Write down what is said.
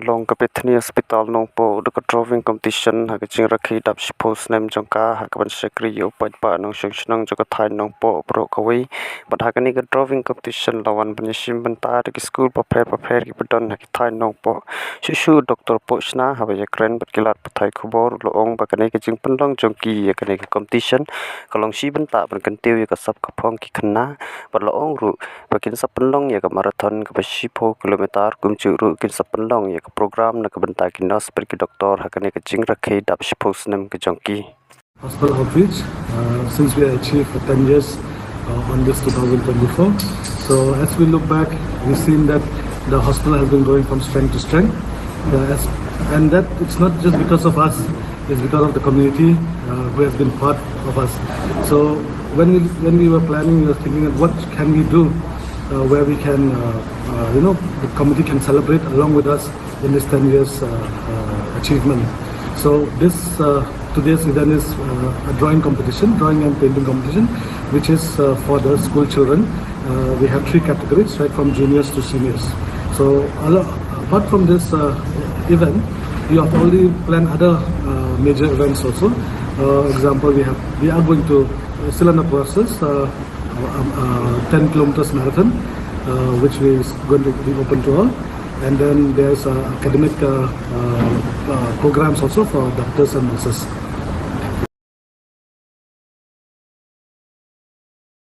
long ke Bethany hospital Nongpoh the drawing competition Haka Jing Rakhe dap suppose name Jong Haka ban Shakri yo Paitbah nong shang joko thai Nongpoh bro kawi but Haka ni ke drawing competition lawan ban yishim ban ta ke school prepare ki badon Haka thai Nongpoh shu Dr. Pochna haba ya kren bat kilat pathai khubor loong ba kane ke jing pandong jong ki ya kane ke competition kalong shi ban ta ban kan tiu ya ka sap ka phong ki khna bat loong ru bakin sap pandong ya ka marathon ka 10 kilometer kum chu ru kin sap pandong ya ka program na ka banta ki nos per ki doktor hakane ka Jing Rakhe dap suppose nem ka jong ki hospital outreach since we achieved 10 years on this 2024. So as we look back, we've seen that the hospital has been going from strength to strength, and that it's not just because of us, it's because of the community who has been part of us. So when we were planning, we were thinking of what can we do where we can, the community can celebrate along with us in this 10 years achievement. So this today's event is a drawing and painting competition, which is for the school children. We have 3 categories, right from juniors to seniors. So apart from this event, we have already planned other major events also. Example, we are going to still in the process 10 kilometers marathon, which is going to be open to all. And then there's academic programs also for doctors and nurses.